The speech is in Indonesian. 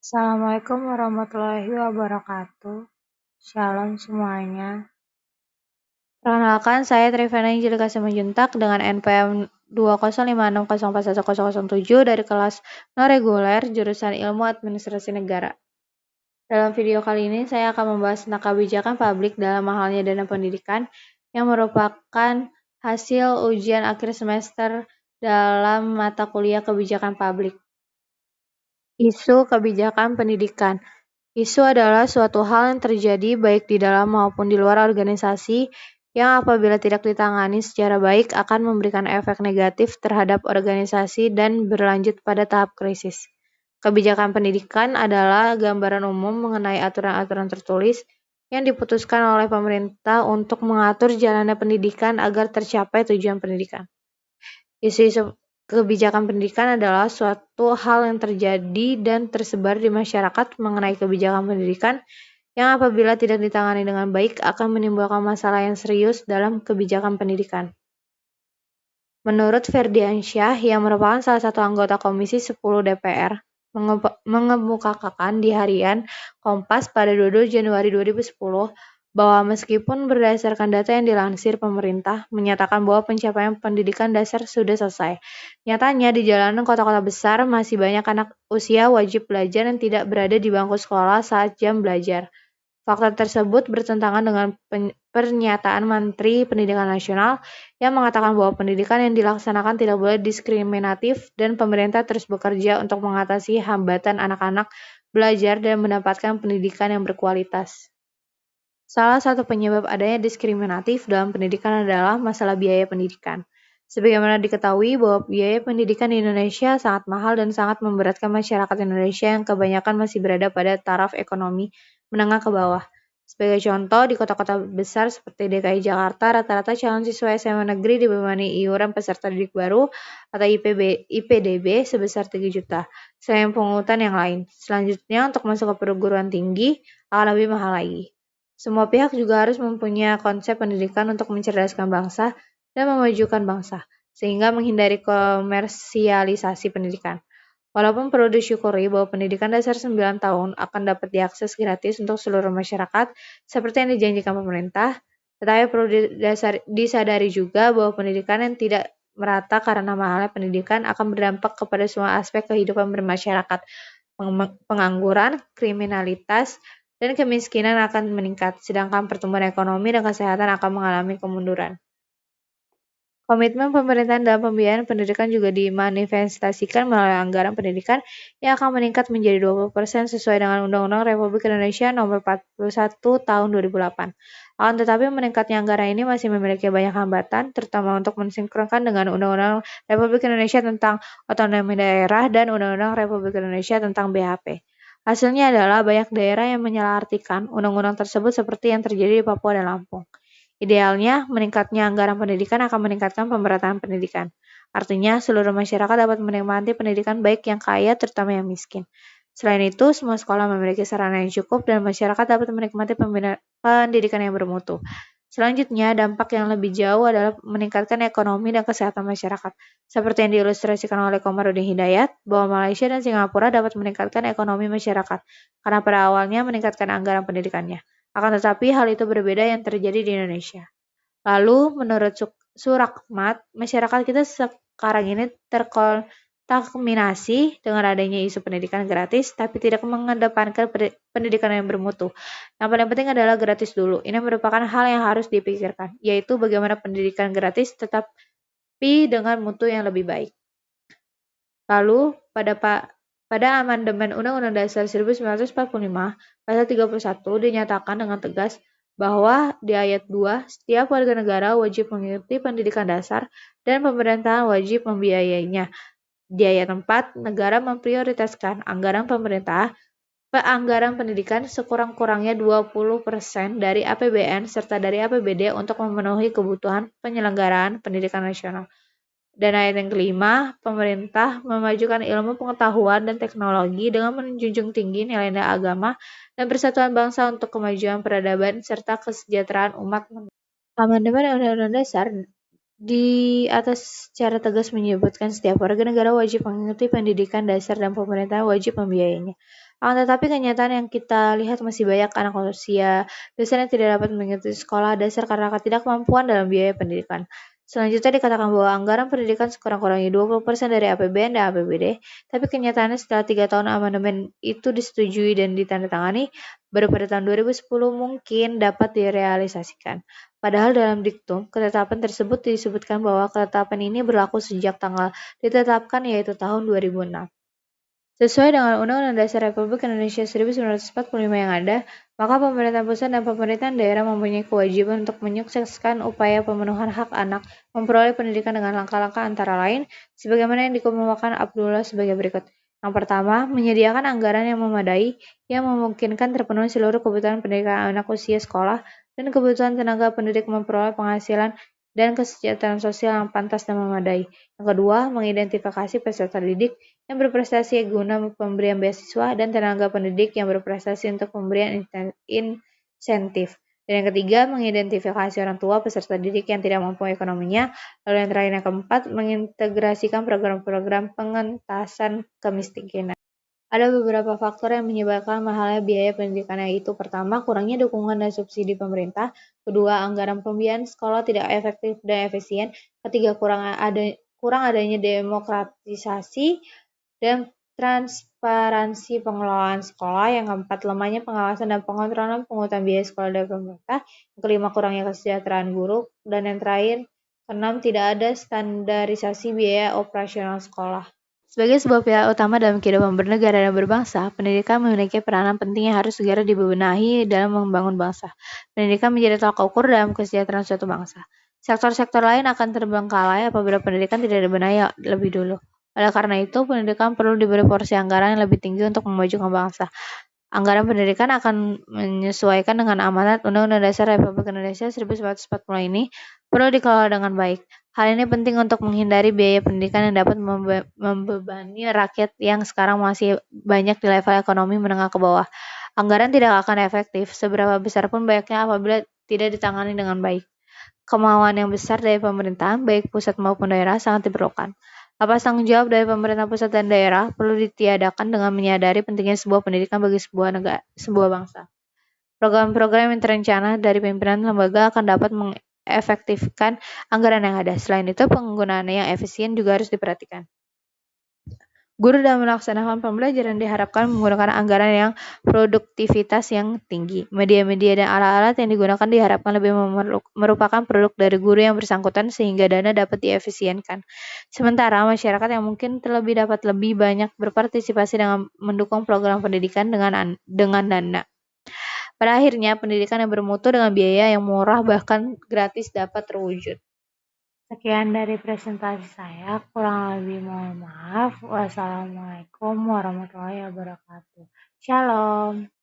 Assalamualaikum warahmatullahi wabarakatuh. Shalom semuanya. Perkenalkan, saya Trivena Angelika Simanjuntak dengan NPM 20560411007 dari kelas non-reguler jurusan Ilmu Administrasi Negara. Dalam video kali ini, saya akan membahas tentang kebijakan publik dalam mahalnya dana pendidikan yang merupakan hasil ujian akhir semester dalam mata kuliah kebijakan publik. Isu kebijakan pendidikan. Isu adalah suatu hal yang terjadi baik di dalam maupun di luar organisasi yang apabila tidak ditangani secara baik akan memberikan efek negatif terhadap organisasi dan berlanjut pada tahap krisis. Kebijakan pendidikan adalah gambaran umum mengenai aturan-aturan tertulis yang diputuskan oleh pemerintah untuk mengatur jalannya pendidikan agar tercapai tujuan pendidikan. Isu-isu kebijakan pendidikan adalah suatu hal yang terjadi dan tersebar di masyarakat mengenai kebijakan pendidikan yang apabila tidak ditangani dengan baik akan menimbulkan masalah yang serius dalam kebijakan pendidikan. Menurut Ferdiansyah yang merupakan salah satu anggota Komisi 10 DPR, mengemukakan di harian Kompas pada 22 Januari 2010 bahwa meskipun berdasarkan data yang dilansir pemerintah menyatakan bahwa pencapaian pendidikan dasar sudah selesai, nyatanya di jalanan kota-kota besar masih banyak anak usia wajib belajar yang tidak berada di bangku sekolah saat jam belajar. Fakta tersebut bertentangan dengan pernyataan Menteri Pendidikan Nasional yang mengatakan bahwa pendidikan yang dilaksanakan tidak boleh diskriminatif dan pemerintah terus bekerja untuk mengatasi hambatan anak-anak belajar dan mendapatkan pendidikan yang berkualitas. Salah satu penyebab adanya diskriminatif dalam pendidikan adalah masalah biaya pendidikan. Sebagaimana diketahui bahwa biaya pendidikan di Indonesia sangat mahal dan sangat memberatkan masyarakat Indonesia yang kebanyakan masih berada pada taraf ekonomi menengah ke bawah. Sebagai contoh, di kota-kota besar seperti DKI Jakarta, rata-rata calon siswa SMA negeri dibebani iuran peserta didik baru atau IPDB sebesar 3 juta, selain pungutan yang lain. Selanjutnya, untuk masuk ke perguruan tinggi akan lebih mahal lagi. Semua pihak juga harus mempunyai konsep pendidikan untuk mencerdaskan bangsa dan memajukan bangsa, sehingga menghindari komersialisasi pendidikan. Walaupun perlu disyukuri bahwa pendidikan dasar 9 tahun akan dapat diakses gratis untuk seluruh masyarakat, seperti yang dijanjikan pemerintah, tetapi perlu disadari juga bahwa pendidikan yang tidak merata karena mahalnya pendidikan akan berdampak kepada semua aspek kehidupan bermasyarakat. Pengangguran, kriminalitas, dan kemiskinan akan meningkat, sedangkan pertumbuhan ekonomi dan kesehatan akan mengalami kemunduran. Komitmen pemerintahan dalam pembiayaan pendidikan juga dimanifestasikan melalui anggaran pendidikan yang akan meningkat menjadi 20% sesuai dengan Undang-Undang Republik Indonesia Nomor 41 Tahun 2008. Akan tetapi meningkatnya anggaran ini masih memiliki banyak hambatan, terutama untuk mensinkronkan dengan Undang-Undang Republik Indonesia tentang Otonomi Daerah dan Undang-Undang Republik Indonesia tentang BHP. Hasilnya adalah banyak daerah yang menyalahartikan undang-undang tersebut seperti yang terjadi di Papua dan Lampung. Idealnya, meningkatnya anggaran pendidikan akan meningkatkan pemerataan pendidikan. Artinya, seluruh masyarakat dapat menikmati pendidikan baik yang kaya terutama yang miskin. Selain itu, semua sekolah memiliki sarana yang cukup dan masyarakat dapat menikmati pendidikan yang bermutu. Selanjutnya, dampak yang lebih jauh adalah meningkatkan ekonomi dan kesehatan masyarakat. Seperti yang diilustrasikan oleh Komarudin Hidayat, bahwa Malaysia dan Singapura dapat meningkatkan ekonomi masyarakat, karena pada awalnya meningkatkan anggaran pendidikannya. Akan tetapi, hal itu berbeda yang terjadi di Indonesia. Lalu, menurut Surakmat, masyarakat kita sekarang ini terkontaminasi dengan adanya isu pendidikan gratis, tapi tidak mengedepankan pendidikan yang bermutu. Yang paling penting adalah gratis dulu. Ini merupakan hal yang harus dipikirkan, yaitu bagaimana pendidikan gratis tetapi dengan mutu yang lebih baik. Lalu, pada amandemen Undang-Undang Dasar 1945, pasal 31 dinyatakan dengan tegas bahwa di ayat 2, setiap warga negara wajib mengikuti pendidikan dasar dan pemerintahan wajib membiayainya. Di ayat 4, negara memprioritaskan anggaran pendidikan sekurang-kurangnya 20% dari APBN serta dari APBD untuk memenuhi kebutuhan penyelenggaraan pendidikan nasional. Dan ayat yang kelima, pemerintah memajukan ilmu pengetahuan dan teknologi dengan menjunjung tinggi nilai-nilai agama dan persatuan bangsa untuk kemajuan peradaban serta kesejahteraan umat manusia. Amandemen Undang-Undang Dasar di atas secara tegas menyebutkan setiap warga negara wajib mengikuti pendidikan dasar dan pemerintah wajib membiayainya. Akan tetapi kenyataan yang kita lihat masih banyak anak usia dosen yang tidak dapat mengikuti sekolah dasar karena ketidakmampuan dalam biaya pendidikan. Selanjutnya dikatakan bahwa anggaran pendidikan sekurang-kurangnya 20% dari APBN dan APBD, tapi kenyataannya setelah 3 tahun amandemen itu disetujui dan ditandatangani, baru pada tahun 2010 mungkin dapat direalisasikan. Padahal dalam diktum, ketetapan tersebut disebutkan bahwa ketetapan ini berlaku sejak tanggal ditetapkan yaitu tahun 2006. Sesuai dengan Undang-Undang Dasar Republik Indonesia 1945 yang ada, maka pemerintah pusat dan pemerintahan daerah mempunyai kewajiban untuk menyukseskan upaya pemenuhan hak anak memperoleh pendidikan dengan langkah-langkah antara lain, sebagaimana yang dikemukakan Abdullah sebagai berikut. Yang pertama, menyediakan anggaran yang memadai yang memungkinkan terpenuhi seluruh kebutuhan pendidikan anak usia sekolah dan kebutuhan tenaga pendidik memperoleh penghasilan dan kesejahteraan sosial yang pantas dan memadai. Yang kedua, mengidentifikasi peserta didik yang berprestasi guna pemberian beasiswa dan tenaga pendidik yang berprestasi untuk pemberian insentif. Dan yang ketiga, mengidentifikasi orang tua peserta didik yang tidak mampu ekonominya. Lalu yang terakhir yang keempat, mengintegrasikan program-program pengentasan kemiskinan. Ada beberapa faktor yang menyebabkan mahalnya biaya pendidikan, yaitu pertama, kurangnya dukungan dan subsidi pemerintah, kedua, anggaran pembiayaan sekolah tidak efektif dan efisien, ketiga, kurang adanya demokratisasi dan transparansi pengelolaan sekolah, yang keempat, lemahnya pengawasan dan pengontrolan pungutan biaya sekolah dari pemerintah, yang kelima, kurangnya kesejahteraan guru, dan yang terakhir, keenam, tidak ada standarisasi biaya operasional sekolah. Sebagai sebuah pihak utama dalam kehidupan bernegara dan berbangsa, pendidikan memiliki peranan penting yang harus segera dibenahi dalam membangun bangsa. Pendidikan menjadi tolak ukur dalam kesejahteraan suatu bangsa. Sektor-sektor lain akan terbengkalai apabila pendidikan tidak dibenahi lebih dulu. Oleh karena itu, pendidikan perlu diberi porsi anggaran yang lebih tinggi untuk memajukan bangsa. Anggaran pendidikan akan menyesuaikan dengan amanat Undang-Undang Dasar Republik Indonesia 1945 ini perlu dikelola dengan baik. Hal ini penting untuk menghindari biaya pendidikan yang dapat membebani rakyat yang sekarang masih banyak di level ekonomi menengah ke bawah. Anggaran tidak akan efektif, seberapa besar pun banyaknya apabila tidak ditangani dengan baik. Kemauan yang besar dari pemerintah, baik pusat maupun daerah, sangat diperlukan. Lepas tanggung jawab dari pemerintah pusat dan daerah perlu ditiadakan dengan menyadari pentingnya sebuah pendidikan bagi sebuah bangsa. Program-program yang terencana dari pimpinan lembaga akan dapat mengefektifkan anggaran yang ada. Selain itu, penggunaannya yang efisien juga harus diperhatikan. Guru dalam melaksanakan pembelajaran diharapkan menggunakan anggaran yang produktivitas yang tinggi. Media-media dan alat-alat yang digunakan diharapkan lebih merupakan produk dari guru yang bersangkutan sehingga dana dapat diefisienkan. Sementara masyarakat yang mungkin dapat lebih banyak berpartisipasi dengan mendukung program pendidikan dengan dana. Pada akhirnya, pendidikan yang bermutu dengan biaya yang murah bahkan gratis dapat terwujud. Sekian dari presentasi saya, kurang lebih mohon maaf. Wassalamualaikum warahmatullahi wabarakatuh. Shalom.